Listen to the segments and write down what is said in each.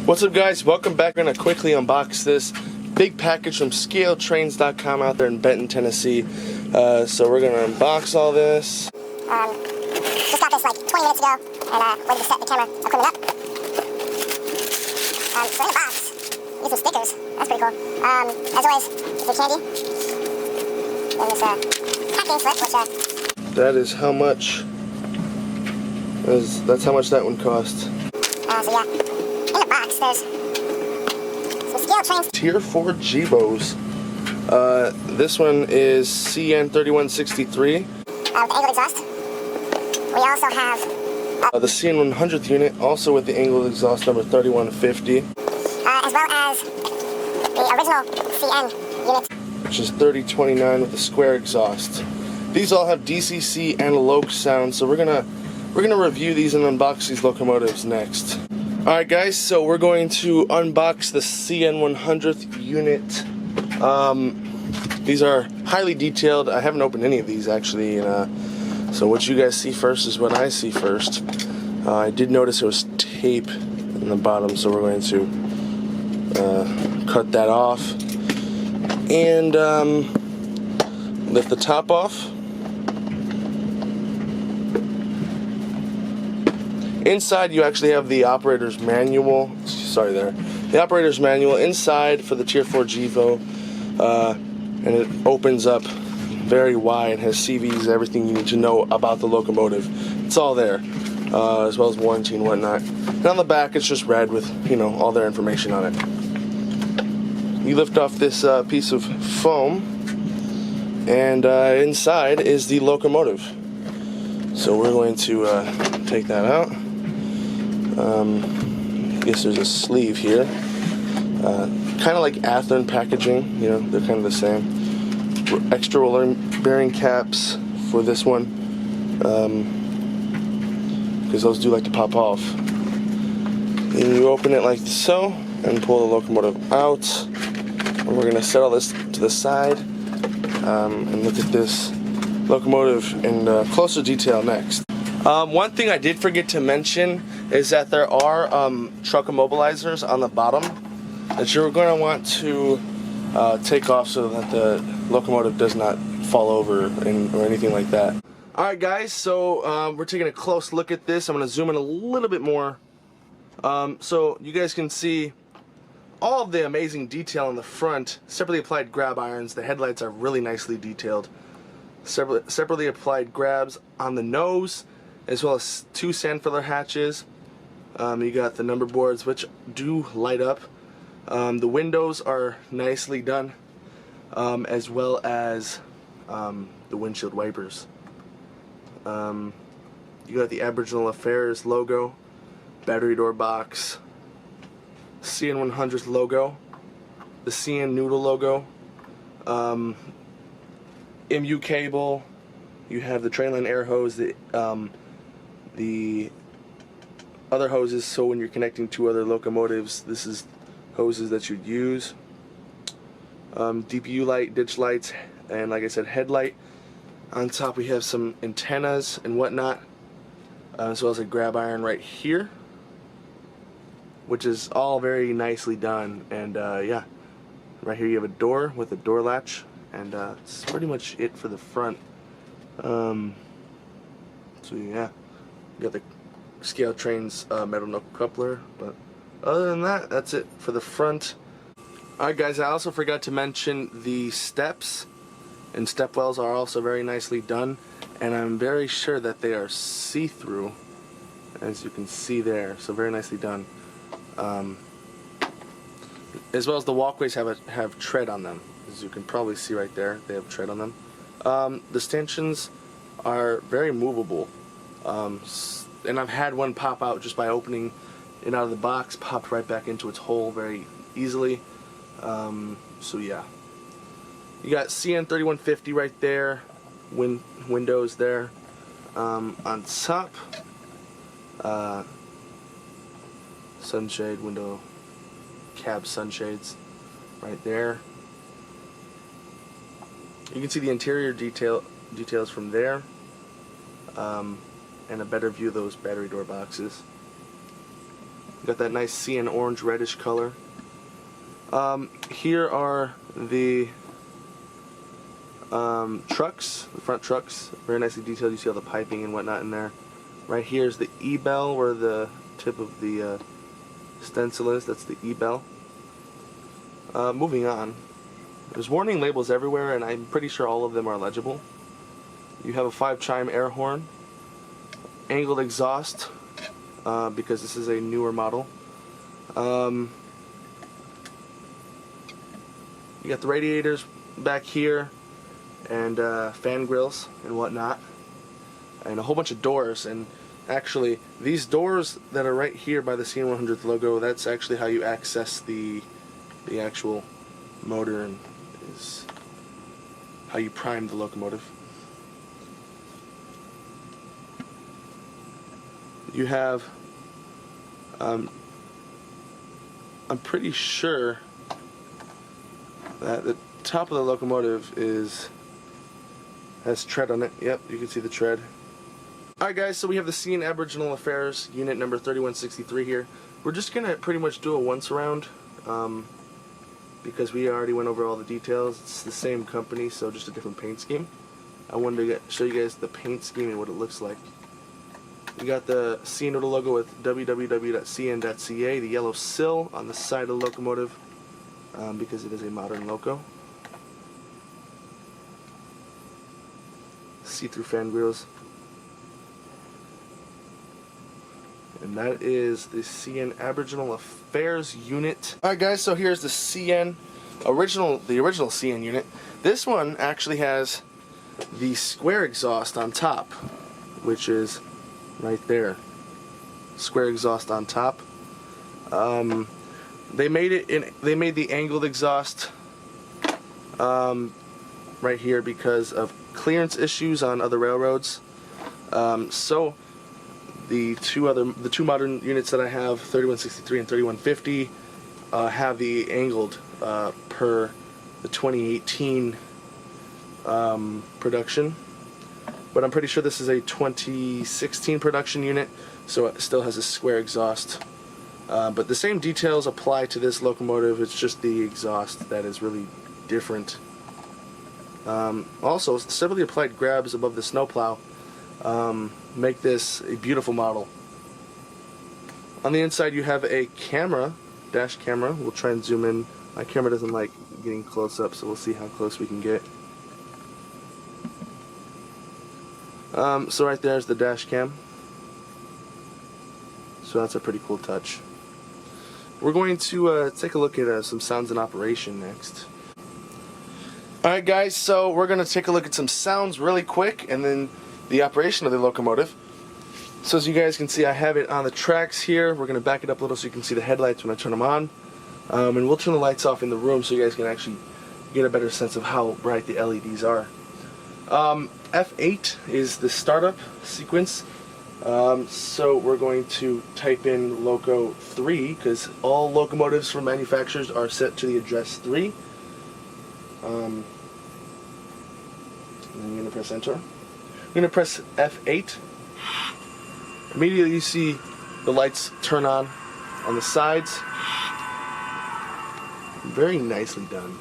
What's up, guys? Welcome back. We're going to quickly unbox this big package from scaletrains.com out there in Benton, Tennessee. So we're going to unbox all this. Just got this like 20 minutes ago and waited to set the camera equipment up. So in the box, you get some stickers. That's pretty cool. As always, it's the candy. And this packing slip, which that is how much. That's how much that one cost. So yeah, in the box there's some scale trains. Tier 4 G-Bows. This one is CN3163. With the angled exhaust. We also have the CN100th unit, also with the angled exhaust number 3150. As well as the original CN unit, which is 3029 with the square exhaust. These all have DCC and Loksound, so we're gonna review these and unbox these locomotives next. Alright guys, so we're going to unbox the CN100th unit. These are highly detailed. I haven't opened any of these actually, so what you guys see first is what I see first. I did notice there was tape in the bottom, so we're going to cut that off and lift the top off. Inside you actually have the operator's manual. Sorry there. The operator's manual inside for the Tier 4 GEVO, and it opens up very wide, has CVs, everything you need to know about the locomotive. It's all there, as well as warranty and whatnot. And on the back it's just red with, you know, all their information on it. You lift off this piece of foam, and inside is the locomotive. So we're going to take that out. I guess there's a sleeve here. Kind of like Athearn packaging, you know, they're kind of the same. Extra roller bearing caps for this one, because those do like to pop off. And you open it like so and pull the locomotive out. And we're going to set all this to the side and look at this locomotive in closer detail next. One thing I did forget to mention is that there are truck immobilizers on the bottom that you're going to want to take off so that the locomotive does not fall over or anything like that. Alright guys, so we're taking a close look at this. I'm going to zoom in a little bit more so you guys can see all of the amazing detail in the front. Separately applied grab irons. The headlights are really nicely detailed. Separately applied grabs on the nose, as well as 2 sand filler hatches. You got the number boards, which do light up. The windows are nicely done, as well as the windshield wipers. You got the Aboriginal Affairs logo, battery door box, CN100 logo, the CN Noodle logo, MU cable. You have the trainline air hose, the other hoses, so when you're connecting 2 other locomotives, this is hoses that you'd use. DPU light, ditch lights, and like I said, headlight. On top we have some antennas and whatnot, as well as a grab iron right here, which is all very nicely done. And yeah, right here you have a door with a door latch, and that's pretty much it for the front. So yeah, you got the Scaletrains metal knuckle coupler, but other than that, that's it for the front. Alright guys, I also forgot to mention the steps and step wells are also very nicely done, and I'm very sure that they are see-through, as you can see there, so very nicely done. As well as the walkways have tread on them, as you can probably see right there, they have tread on them. The stanchions are very movable, and I've had one pop out just by opening it out of the box, popped right back into its hole very easily. So yeah, you got CN3150 right there, windows there. On top, sunshade window, cab sunshades right there. You can see the interior details from there, and a better view of those battery door boxes. Got that nice cyan orange reddish color. Here are the trucks, the front trucks, very nicely detailed. You see all the piping and whatnot in there. Right here is the E-bell, where the tip of the stencil is. That's the E-bell. Moving on. There's warning labels everywhere, and I'm pretty sure all of them are legible. You have a 5-chime air horn, angled exhaust, because this is a newer model. You got the radiators back here, and fan grills and whatnot, and a whole bunch of doors. And actually, these doors that are right here by the CN100 logo, that's actually how you access the actual motor, and is how you prime the locomotive. You have, I'm pretty sure that the top of the locomotive has tread on it. Yep, you can see the tread. Alright guys, so we have the CN Aboriginal Affairs unit number 3163 here. We're just going to pretty much do a once around, because we already went over all the details. It's the same company, so just a different paint scheme. I wanted to show you guys the paint scheme and what it looks like. You got the CN logo with www.cn.ca, the yellow sill on the side of the locomotive, because it is a modern loco. See-through fan grills. And that is the CN Aboriginal Affairs unit. Alright guys, so here's the CN the original CN unit. This one actually has the square exhaust on top, which is right there. Square exhaust on top. They made the angled exhaust right here because of clearance issues on other railroads. So the two modern units that I have, 3163 and 3150, have the angled per the 2018 production. But I'm pretty sure this is a 2016 production unit, so it still has a square exhaust. But the same details apply to this locomotive. It's just the exhaust that is really different. Also, severely applied grabs above the snowplow make this a beautiful model. On the inside you have a camera, dash camera. We'll try and zoom in. My camera doesn't like getting close up, so we'll see how close we can get. So right there's the dash cam. So that's a pretty cool touch. We're going to take a look at some sounds in operation next. Alright guys, so we're going to take a look at some sounds really quick, and then the operation of the locomotive. So as you guys can see, I have it on the tracks here. We're going to back it up a little so you can see the headlights when I turn them on. And we'll turn the lights off in the room so you guys can actually get a better sense of how bright the LEDs are. F8 is the startup sequence. So we're going to type in Loco 3, because all locomotives from manufacturers are set to the address 3. And then you're going to press enter. I'm going to press F8. Immediately you see the lights turn on the sides. Very nicely done.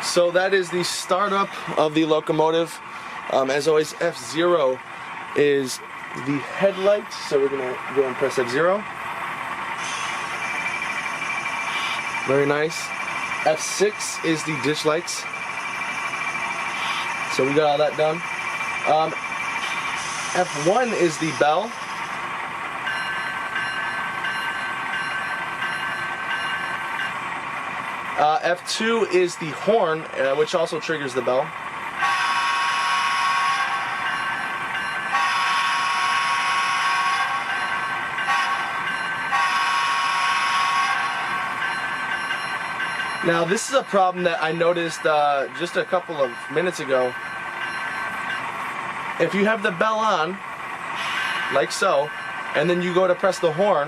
So that is the startup of the locomotive. As always, F0 is the headlight, so we're going to go and press F0. Very nice. F6 is the ditch lights. So we got all that done. F1 is the bell. F2 is the horn, which also triggers the bell. Now this is a problem that I noticed just a couple of minutes ago. If you have the bell on, like so, and then you go to press the horn,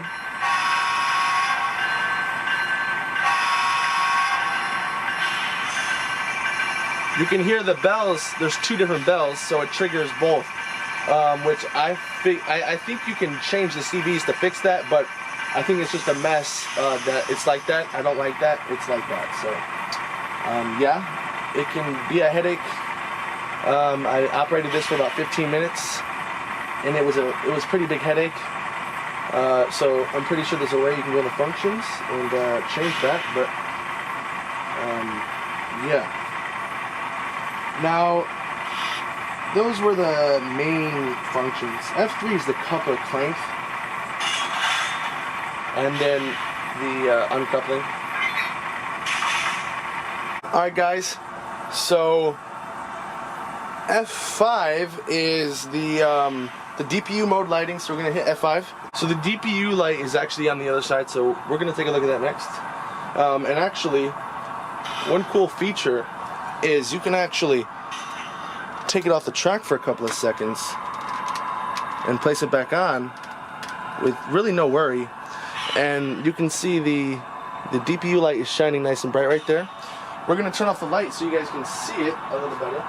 you can hear the bells. There's two different bells, so it triggers both. Which I think you can change the CVs to fix that, but I think it's just a mess that it's like that. I don't like that. It's like that. So yeah, it can be a headache. I operated this for about 15 minutes, and it was pretty big headache. So I'm pretty sure there's a way you can go to functions and change that. But yeah. Now, those were the main functions. F3 is the coupler crank, and then the uncoupling. Alright guys, so F5 is the DPU mode lighting, so we're going to hit F5. So the DPU light is actually on the other side, so we're going to take a look at that next. And actually, one cool feature is you can actually take it off the track for a couple of seconds and place it back on with really no worry, and you can see the DPU light is shining nice and bright right there. We're going to turn off the light so you guys can see it a little better.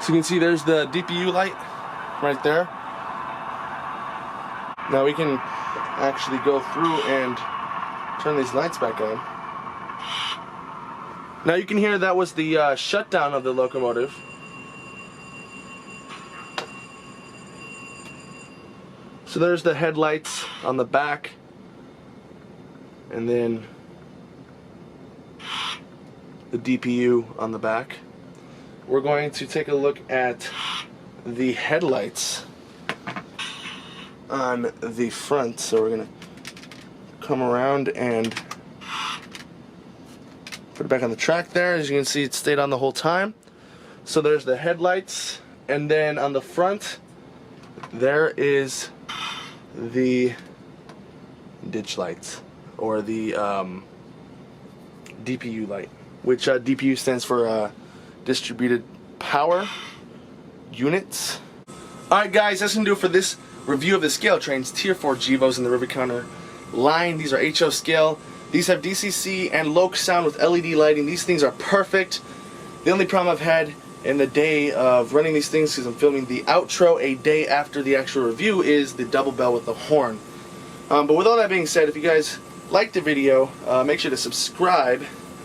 So you can see there's the DPU light right there. Now we can actually go through and turn these lights back on. Now you can hear that was the shutdown of the locomotive. So there's the headlights on the back, and then the DPU on the back. We're going to take a look at the headlights on the front. So we're going to come around and put it back on the track there. As you can see, it stayed on the whole time. So there's the headlights, and then on the front there is the ditch lights, or the DPU light, which DPU stands for distributed power units. Alright guys, that's going to do it for this review of the scale trains, Tier 4 GEVOs in the Rivet Counter line. These are HO scale. These have DCC and Loksound with LED lighting. These things are perfect. The only problem I've had in the day of running these things, because I'm filming the outro a day after the actual review, is the double bell with the horn. But with all that being said, if you guys liked the video, make sure to subscribe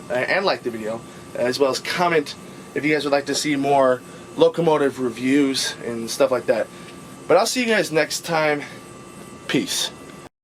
and like the video, as well as comment if you guys would like to see more locomotive reviews and stuff like that. But I'll see you guys next time. Peace.